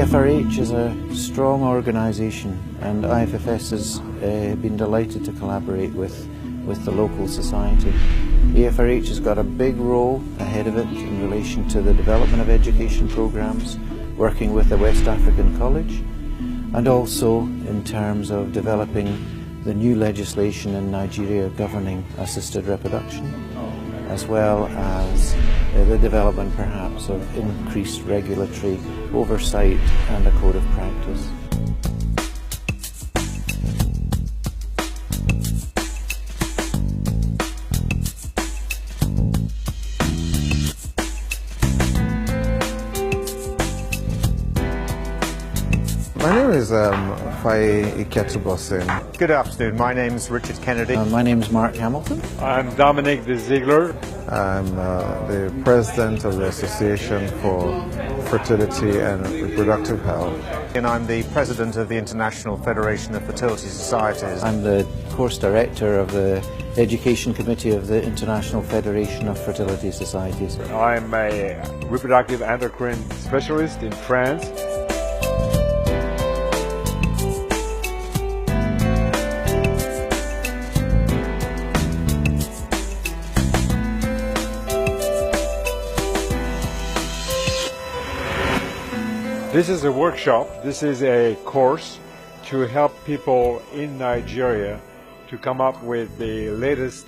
AFRH is a strong organisation, and IFFS has been delighted to collaborate with the local society. AFRH has got a big role ahead of it in relation to the development of education programmes, working with the West African College, and also in terms of developing the new legislation in Nigeria governing assisted reproduction, as well as the development perhaps of increased regulatory oversight and a code of practice. My name is Afrh Ifss May. Good afternoon, my name is Richard Kennedy. My name is Mark Hamilton. I'm Dominic de Ziegler. I'm the President of the Association for Fertility and Reproductive Health. And I'm the President of the International Federation of Fertility Societies. I'm the Course Director of the Education Committee of the International Federation of Fertility Societies. I'm a reproductive endocrine specialist in France. This is a workshop, this is a course to help people in Nigeria to come up with the latest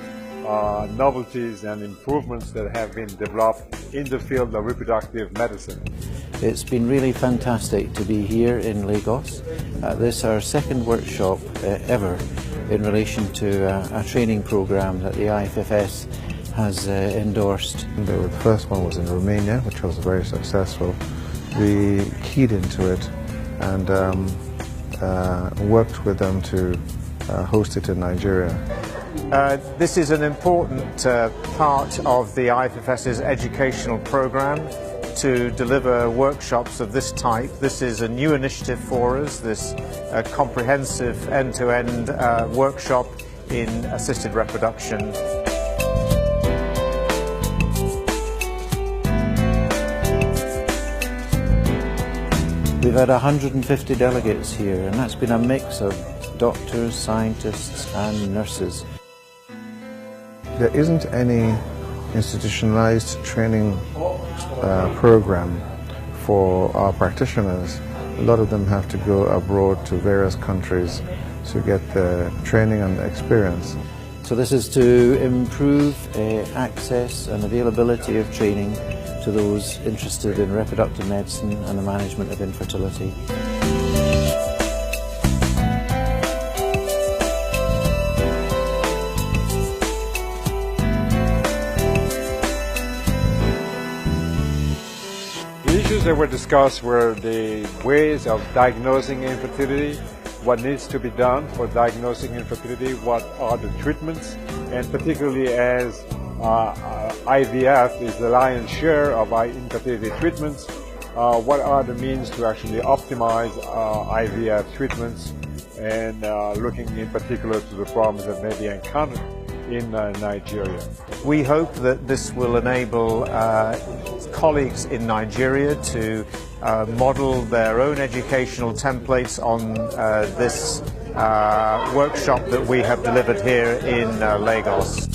novelties and improvements that have been developed in the field of reproductive medicine. It's been really fantastic to be here in Lagos. This is our second workshop ever in relation to a training programme that the IFFS has endorsed. The first one was in Romania, which was very successful. We keyed into it and worked with them to host it in Nigeria. This is an important part of the IFFS's educational program to deliver workshops of this type. This is a new initiative for us, this comprehensive end-to-end workshop in assisted reproduction. We've had 150 delegates here, and that's been a mix of doctors, scientists and nurses. There isn't any institutionalized training program for our practitioners. A lot of them have to go abroad to various countries to get the training and experience. So this is to improve access and availability of training to those interested in reproductive medicine and the management of infertility. The issues that were discussed were the ways of diagnosing infertility, what needs to be done for diagnosing infertility, what are the treatments, and particularly as IVF is the lion's share of infertility treatments, what are the means to actually optimize IVF treatments, and looking in particular to the problems that may be encountered in Nigeria. We hope that this will enable colleagues in Nigeria to model their own educational templates on this workshop that we have delivered here in Lagos.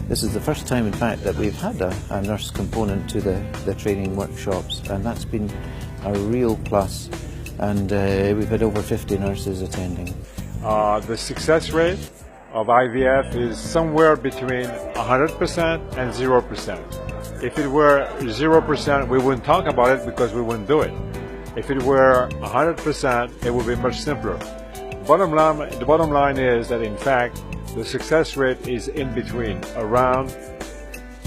This is the first time, in fact, that we've had a nurse component to the training workshops, and that's been a real plus. And we've had over 50 nurses attending. The success rate of IVF is somewhere between 100% and 0%. If it were 0%, we wouldn't talk about it because we wouldn't do it. If it were 100%, it would be much simpler. The bottom line is that, in fact, the success rate is in between, around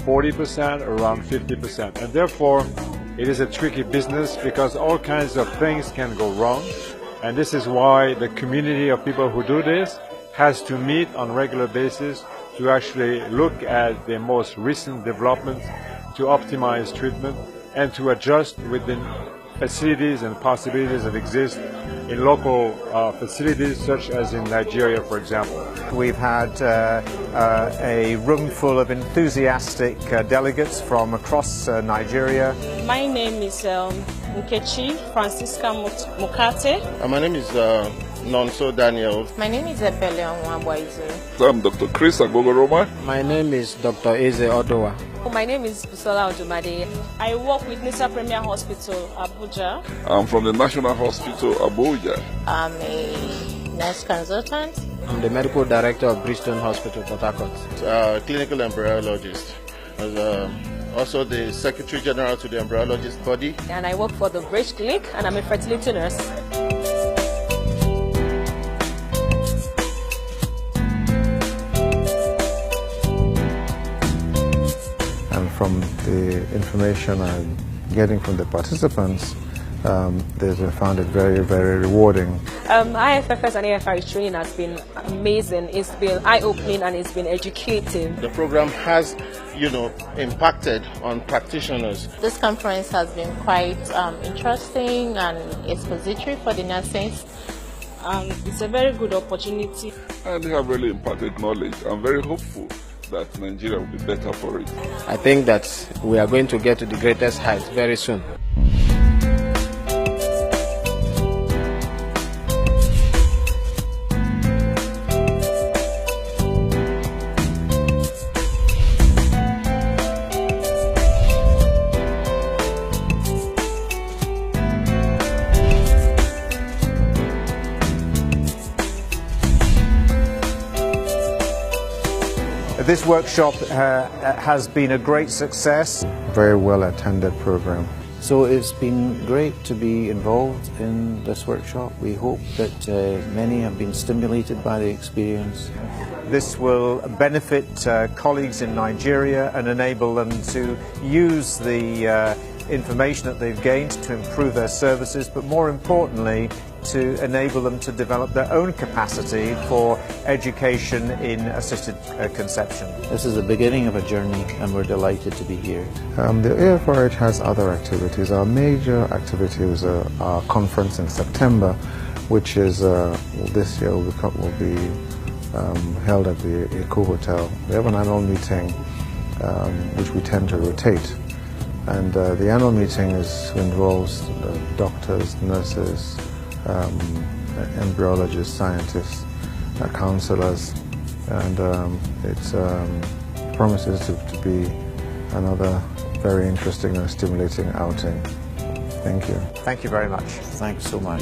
40%, around 50%. And therefore, it is a tricky business because all kinds of things can go wrong. And this is why the community of people who do this has to meet on a regular basis to actually look at the most recent developments, to optimize treatment, and to adjust with the facilities and possibilities that exist in local facilities such as in Nigeria, for example. We've had a room full of enthusiastic delegates from across Nigeria. My name is Nkechi Francisca Mukate. My name is Nonso Daniel. My name is Ebele Onwabwaizu. I'm Dr. Chris Agbogoroma. My name is Dr. Eze Odowa. My name is Busola Odumade. I work with Nisa Premier Hospital, Abuja. I'm from the National Hospital, Abuja. I'm a nurse consultant. I'm the medical director of Bristol Hospital, Port Harcourt. Clinical embryologist. Also the Secretary General to the embryologist body. And I work for the Bridge Clinic, and I'm a fertility nurse. And from the information I'm getting from the participants, they found it very, very rewarding. IFFS and AFRH training has been amazing. It's been eye-opening and it's been educative. The program has, impacted on practitioners. This conference has been quite interesting and expository for the nurses. It's a very good opportunity. And they have really imparted knowledge. I'm very hopeful that Nigeria will be better for it. I think that we are going to get to the greatest heights very soon. This workshop has been a great success. Very well attended program. So it's been great to be involved in this workshop. We hope that many have been stimulated by the experience. This will benefit colleagues in Nigeria and enable them to use the information that they've gained to improve their services, but more importantly, to enable them to develop their own capacity for education in assisted conception. This is the beginning of a journey, and we're delighted to be here. The AFRH has other activities. Our major activity is our conference in September, which is this year will be held at the Eco Hotel. We have an annual meeting which we tend to rotate. And the annual meeting involves doctors, nurses, embryologists, scientists, counselors, and it promises to be another very interesting and stimulating outing. Thank you. Thank you very much. Thanks so much.